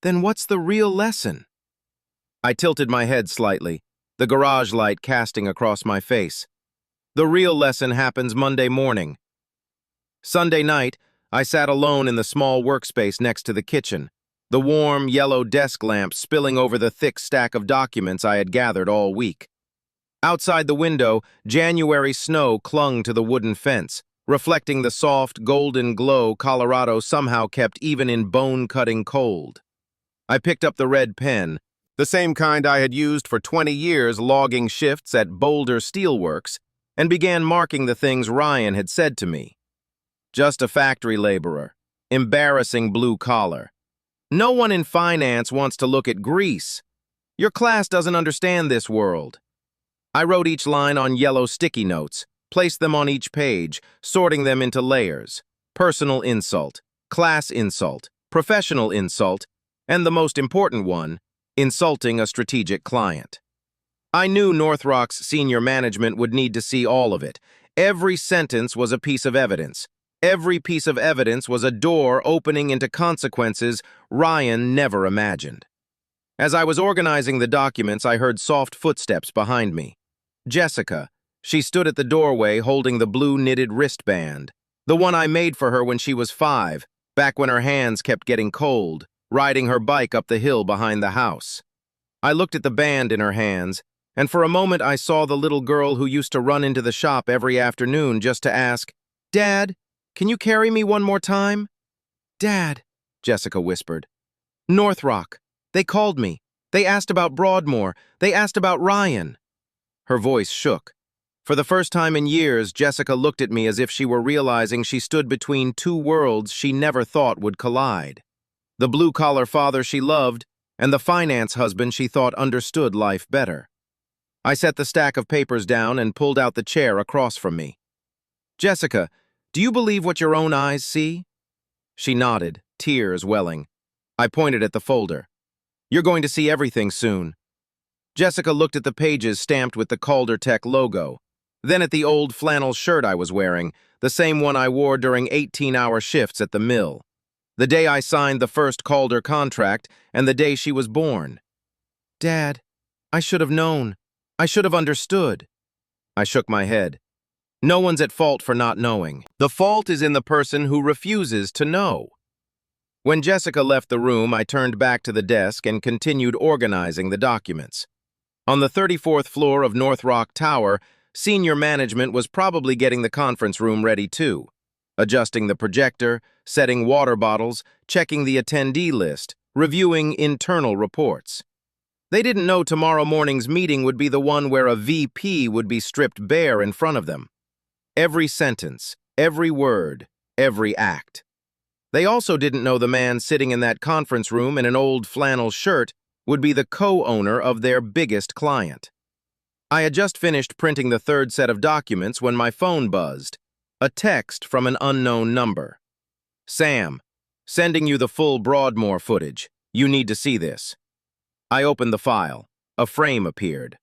[SPEAKER 1] "Then what's the real lesson?" I tilted my head slightly, the garage light casting across my face. "The real lesson happens Monday morning." Sunday night, I sat alone in the small workspace next to the kitchen, the warm, yellow desk lamp spilling over the thick stack of documents I had gathered all week. Outside the window, January snow clung to the wooden fence, reflecting the soft, golden glow Colorado somehow kept even in bone-cutting cold. I picked up the red pen, the same kind I had used for 20 years logging shifts at Boulder Steelworks, and began marking the things Ryan had said to me. Just a factory laborer, embarrassing blue collar. No one in finance wants to look at grease. Your class doesn't understand this world. I wrote each line on yellow sticky notes, placed them on each page, sorting them into layers. Personal insult, class insult, professional insult, and the most important one, insulting a strategic client. I knew North Rock's senior management would need to see all of it. Every sentence was a piece of evidence. Every piece of evidence was a door opening into consequences Ryan never imagined. As I was organizing the documents, I heard soft footsteps behind me. Jessica. She stood at the doorway holding the blue knitted wristband, the one I made for her when she was 5, back when her hands kept getting cold, riding her bike up the hill behind the house. I looked at the band in her hands, and for a moment I saw the little girl who used to run into the shop every afternoon just to ask, "Dad, can you carry me one more time?" "Dad," Jessica whispered. "North Rock. They called me. They asked about Broadmoor. They asked about Ryan." Her voice shook. For the first time in years, Jessica looked at me as if she were realizing she stood between two worlds she never thought would collide. The blue-collar father she loved, and the finance husband she thought understood life better. I set the stack of papers down and pulled out the chair across from me. "Jessica, do you believe what your own eyes see?" She nodded, tears welling. I pointed at the folder. "You're going to see everything soon." Jessica looked at the pages stamped with the Calder Tech logo, then at the old flannel shirt I was wearing, the same one I wore during 18-hour shifts at the mill. The day I signed the first Calder contract and the day she was born. "Dad, I should have known. I should have understood." I shook my head. No one's at fault for not knowing. The fault is in the person who refuses to know. When Jessica left the room, I turned back to the desk and continued organizing the documents. On the 34th floor of North Rock Tower, senior management was probably getting the conference room ready too, adjusting the projector, setting water bottles, checking the attendee list, reviewing internal reports. They didn't know tomorrow morning's meeting would be the one where a VP would be stripped bare in front of them. Every sentence, every word, every act. They also didn't know the man sitting in that conference room in an old flannel shirt would be the co-owner of their biggest client. I had just finished printing the third set of documents when my phone buzzed. A text from an unknown number. "Sam, sending you the full Broadmoor footage. You need to see this." I opened the file. A frame appeared.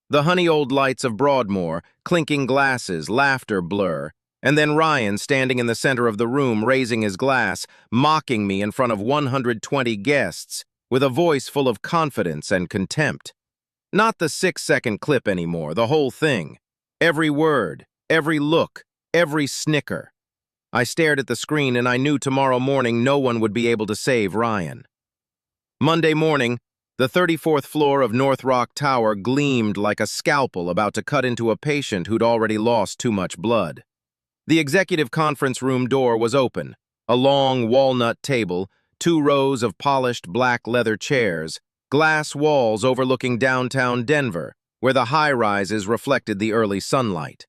[SPEAKER 1] The honey old lights of Broadmoor, clinking glasses, laughter blur, and then Ryan standing in the center of the room raising his glass, mocking me in front of 120 guests, with a voice full of confidence and contempt. Not the 6-second clip anymore, the whole thing. Every word, every look, every snicker. I stared at the screen and I knew tomorrow morning no one would be able to save Ryan. Monday morning, the 34th floor of North Rock Tower gleamed like a scalpel about to cut into a patient who'd already lost too much blood. The executive conference room door was open, a long walnut table, 2 rows of polished black leather chairs, glass walls overlooking downtown Denver, where the high-rises reflected the early sunlight.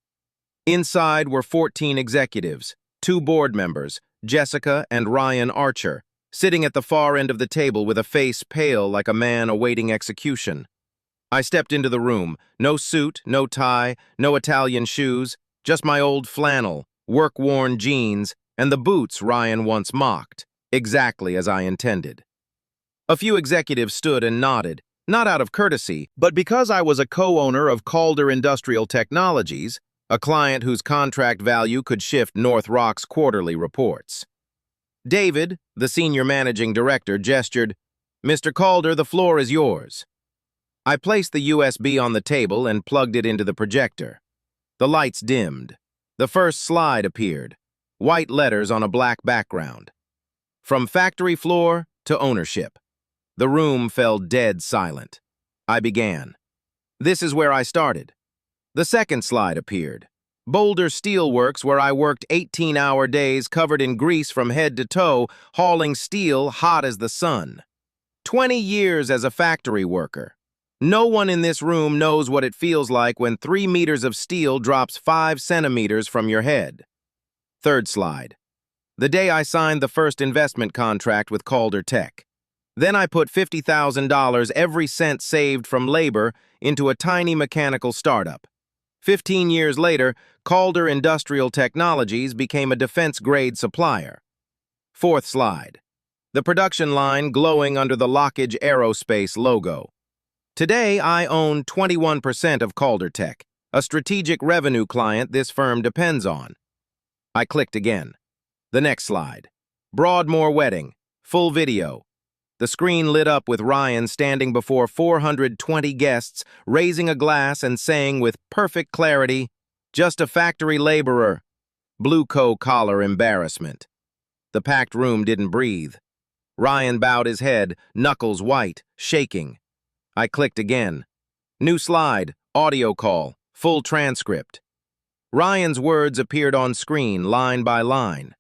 [SPEAKER 1] Inside were 14 executives, 2 board members, Jessica and Ryan Archer, sitting at the far end of the table with a face pale like a man awaiting execution. I stepped into the room. No suit, no tie, no Italian shoes, just my old flannel, work-worn jeans, and the boots Ryan once mocked, exactly as I intended. A few executives stood and nodded, not out of courtesy, but because I was a co-owner of Calder Industrial Technologies, a client whose contract value could shift North Rock's quarterly reports. David, the senior managing director, gestured, "Mr. Calder, the floor is yours." I placed the USB on the table and plugged it into the projector. The lights dimmed. The first slide appeared, white letters on a black background. From factory floor to ownership. The room fell dead silent. I began. This is where I started. The second slide appeared. Boulder Steelworks, where I worked 18-hour days covered in grease from head to toe, hauling steel hot as the sun. 20 years as a factory worker. No one in this room knows what it feels like when 3 meters of steel drops 5 centimeters from your head. Third slide. The day I signed the first investment contract with Calder Tech. Then I put $50,000, every cent saved from labor, into a tiny mechanical startup. 15 years later, Calder Industrial Technologies became a defense-grade supplier. Fourth slide. The production line glowing under the Lockheed Aerospace logo. Today, I own 21% of Calder Tech, a strategic revenue client this firm depends on. I clicked again. The next slide. Broadmoor wedding. Full video. The screen lit up with Ryan standing before 420 guests, raising a glass and saying with perfect clarity, "Just a factory laborer." Blue coat collar embarrassment. The packed room didn't breathe. Ryan bowed his head, knuckles white, shaking. I clicked again. New slide, audio call, full transcript. Ryan's words appeared on screen, line by line.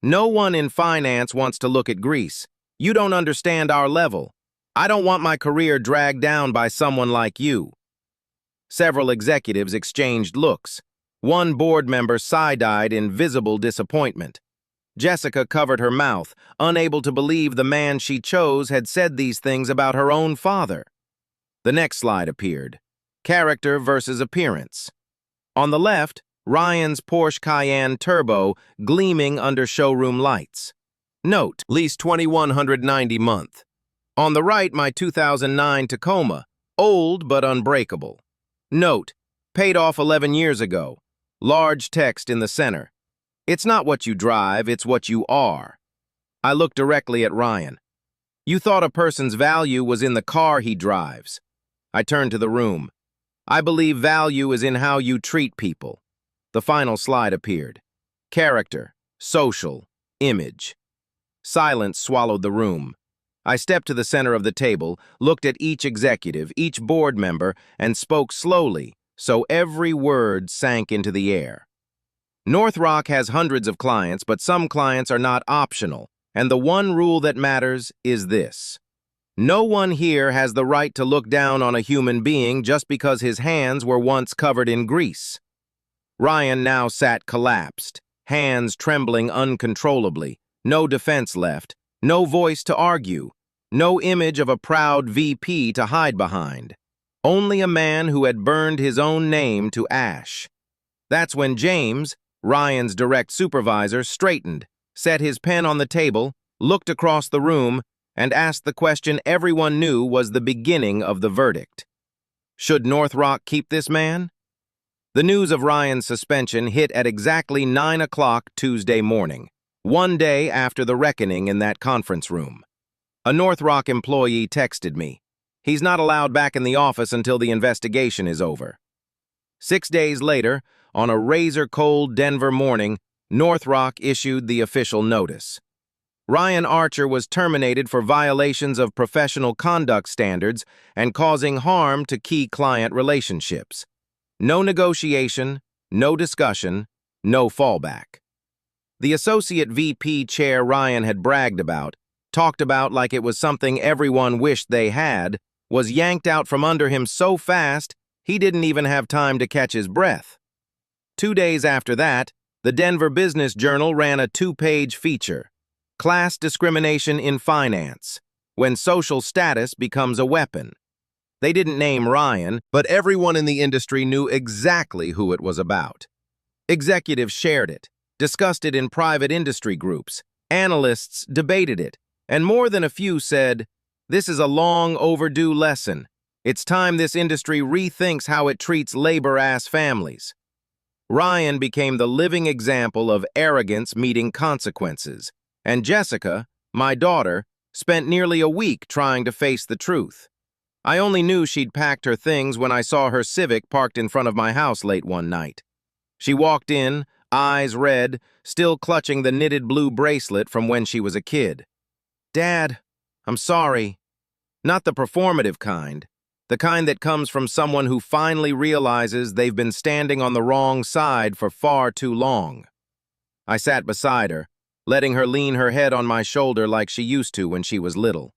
[SPEAKER 1] "No one in finance wants to look at Greece. You don't understand our level. I don't want my career dragged down by someone like you." Several executives exchanged looks. One board member side-eyed in visible disappointment. Jessica covered her mouth, unable to believe the man she chose had said these things about her own father. The next slide appeared. Character versus appearance. On the left, Ryan's Porsche Cayenne Turbo gleaming under showroom lights. Note, lease $2,190 month. On the right, my 2009 Tacoma, old but unbreakable. Note, paid off 11 years ago. Large text in the center. It's not what you drive, it's what you are. I looked directly at Ryan. You thought a person's value was in the car he drives. I turned to the room. I believe value is in how you treat people. The final slide appeared. Character, social, image. Silence swallowed the room. I stepped to the center of the table, looked at each executive, each board member, and spoke slowly, so every word sank into the air. North Rock has hundreds of clients, but some clients are not optional, and the one rule that matters is this. No one here has the right to look down on a human being just because his hands were once covered in grease. Ryan now sat collapsed, hands trembling uncontrollably, no defense left, no voice to argue, no image of a proud VP to hide behind. Only a man who had burned his own name to ash. That's when James, Ryan's direct supervisor, straightened, set his pen on the table, looked across the room, and asked the question everyone knew was the beginning of the verdict. Should North Rock keep this man? The news of Ryan's suspension hit at exactly 9 o'clock Tuesday morning, one day after the reckoning in that conference room. A North Rock employee texted me. He's not allowed back in the office until the investigation is over. 6 days later, on a razor-cold Denver morning, North Rock issued the official notice. Ryan Archer was terminated for violations of professional conduct standards and causing harm to key client relationships. No negotiation, no discussion, no fallback. The associate VP chair Ryan had bragged about, talked about like it was something everyone wished they had, was yanked out from under him so fast he didn't even have time to catch his breath. 2 days after that, the Denver Business Journal ran a 2-page feature, Class Discrimination in Finance, When Social Status Becomes a Weapon. They didn't name Ryan, but everyone in the industry knew exactly who it was about. Executives shared it, discussed it in private industry groups, analysts debated it, and more than a few said, "This is a long overdue lesson. It's time this industry rethinks how it treats labor-ass families." Ryan became the living example of arrogance meeting consequences, and Jessica, my daughter, spent nearly a week trying to face the truth. I only knew she'd packed her things when I saw her Civic parked in front of my house late one night. She walked in, eyes red, still clutching the knitted blue bracelet from when she was a kid. "Dad, I'm sorry." Not the performative kind, the kind that comes from someone who finally realizes they've been standing on the wrong side for far too long. I sat beside her, letting her lean her head on my shoulder like she used to when she was little.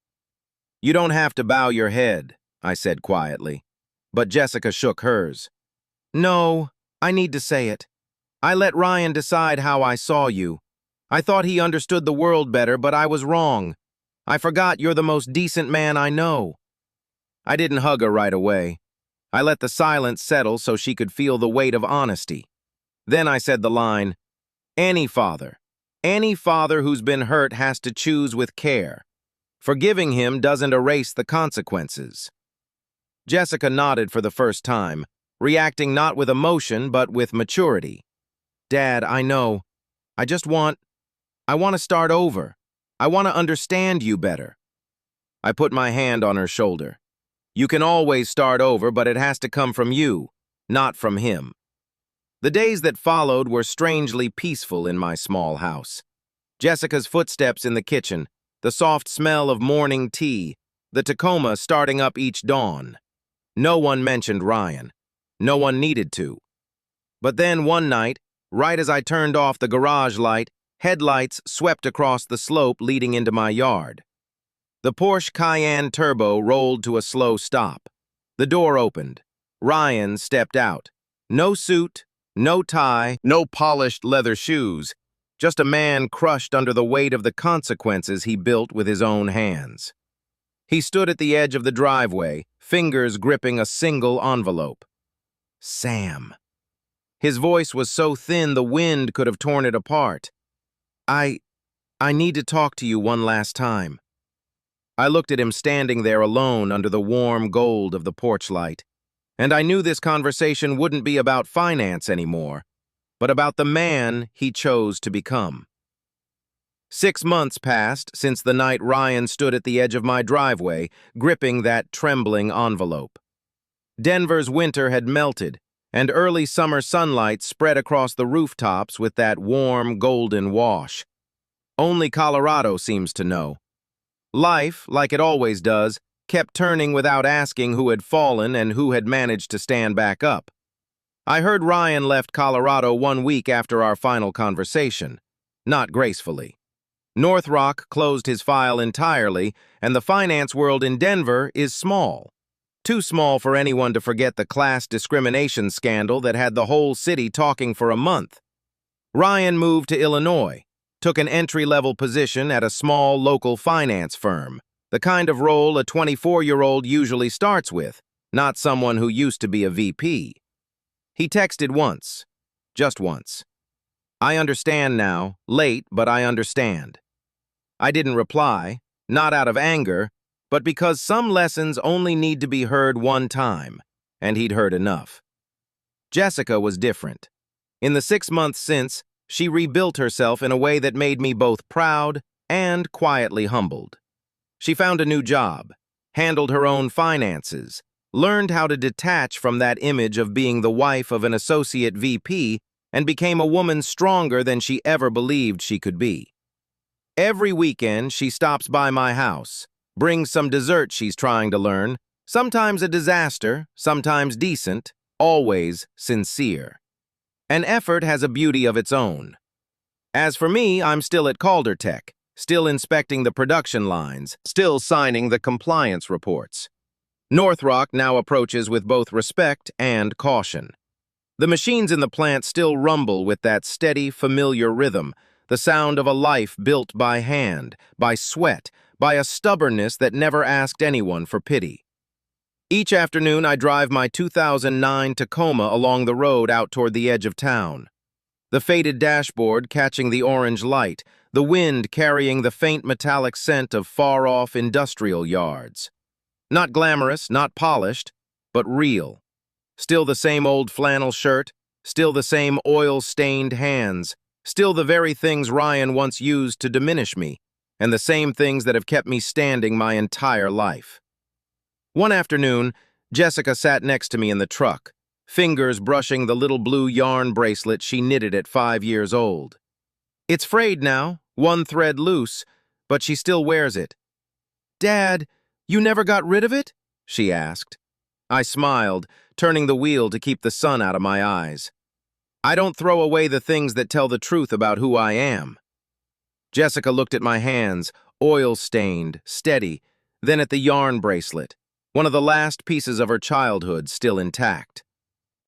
[SPEAKER 1] "You don't have to bow your head," I said quietly, but Jessica shook hers. "No, I need to say it. I let Ryan decide how I saw you. I thought he understood the world better, but I was wrong. I forgot you're the most decent man I know." I didn't hug her right away. I let the silence settle so she could feel the weight of honesty. Then I said the line, any father who's been hurt has to choose with care. Forgiving him doesn't erase the consequences." Jessica nodded for the first time, reacting not with emotion but with maturity. "Dad, I know. I just want..." I want to start over. I want to understand you better. I put my hand on her shoulder. You can always start over, but it has to come from you, not from him. The days that followed were strangely peaceful in my small house. Jessica's footsteps in the kitchen, the soft smell of morning tea, the Tacoma starting up each dawn. No one mentioned Ryan. No one needed to. But then one night, right as I turned off the garage light, headlights swept across the slope leading into my yard. The Porsche Cayenne Turbo rolled to a slow stop. The door opened. Ryan stepped out. No suit, no tie, no polished leather shoes. Just a man crushed under the weight of the consequences he built with his own hands. He stood at the edge of the driveway, fingers gripping a single envelope. Sam. His voice was so thin the wind could have torn it apart. I need to talk to you one last time. I looked at him standing there alone under the warm gold of the porch light, and I knew this conversation wouldn't be about finance anymore, but about the man he chose to become. 6 months passed since the night Ryan stood at the edge of my driveway, gripping that trembling envelope. Denver's winter had melted, and early summer sunlight spread across the rooftops with that warm, golden wash. Only Colorado seems to know. Life, like it always does, kept turning without asking who had fallen and who had managed to stand back up. I heard Ryan left Colorado 1 week after our final conversation. Not gracefully. North Rock closed his file entirely, and the finance world in Denver is small. Too small for anyone to forget the class discrimination scandal that had the whole city talking for a month. Ryan moved to Illinois, took an entry-level position at a small local finance firm, the kind of role a 24-year-old usually starts with, not someone who used to be a VP. He texted once, just once. I understand now, late, but I understand. I didn't reply, not out of anger, but because some lessons only need to be heard one time, and he'd heard enough. Jessica was different. In the 6 months since, she rebuilt herself in a way that made me both proud and quietly humbled. She found a new job, handled her own finances, learned how to detach from that image of being the wife of an associate VP, and became a woman stronger than she ever believed she could be. Every weekend, she stops by my house, brings some dessert she's trying to learn, sometimes a disaster, sometimes decent, always sincere. An effort has a beauty of its own. As for me, I'm still at Calder Tech, still inspecting the production lines, still signing the compliance reports. North Rock now approaches with both respect and caution. The machines in the plant still rumble with that steady, familiar rhythm, the sound of a life built by hand, by sweat, by a stubbornness that never asked anyone for pity. Each afternoon, I drive my 2009 Tacoma along the road out toward the edge of town. The faded dashboard catching the orange light, the wind carrying the faint metallic scent of far-off industrial yards. Not glamorous, not polished, but real. Still the same old flannel shirt, still the same oil-stained hands, still the very things Ryan once used to diminish me, and the same things that have kept me standing my entire life. One afternoon, Jessica sat next to me in the truck, fingers brushing the little blue yarn bracelet she knitted at 5 years old. It's frayed now, one thread loose, but she still wears it. "Dad, you never got rid of it?" she asked. I smiled, turning the wheel to keep the sun out of my eyes. I don't throw away the things that tell the truth about who I am. Jessica looked at my hands, oil-stained, steady, then at the yarn bracelet, one of the last pieces of her childhood still intact.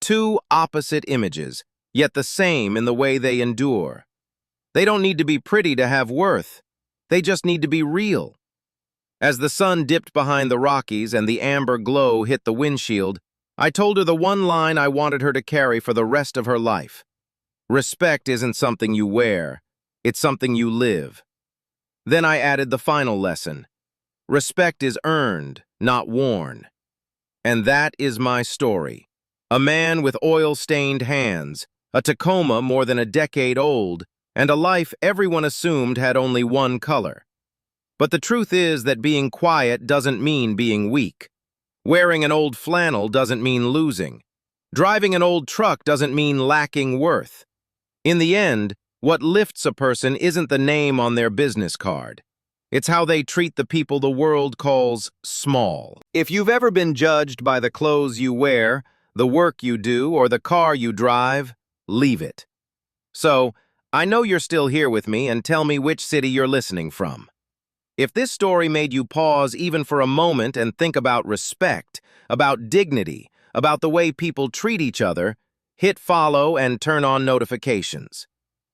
[SPEAKER 1] 2 opposite images, yet the same in the way they endure. They don't need to be pretty to have worth. They just need to be real. As the sun dipped behind the Rockies and the amber glow hit the windshield, I told her the one line I wanted her to carry for the rest of her life. Respect isn't something you wear, it's something you live. Then I added the final lesson. Respect is earned, not worn. And that is my story. A man with oil-stained hands, a Tacoma more than a decade old, and a life everyone assumed had only one color. But the truth is that being quiet doesn't mean being weak. Wearing an old flannel doesn't mean losing. Driving an old truck doesn't mean lacking worth. In the end, what lifts a person isn't the name on their business card. It's how they treat the people the world calls small. If you've ever been judged by the clothes you wear, the work you do, or the car you drive, leave it. So, I know you're still here with me, and tell me which city you're listening from. If this story made you pause even for a moment and think about respect, about dignity, about the way people treat each other, hit follow and turn on notifications.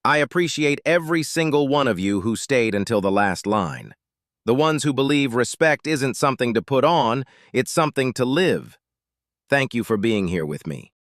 [SPEAKER 1] I appreciate every single one of you who stayed until the last line. The ones who believe respect isn't something to put on, it's something to live. Thank you for being here with me.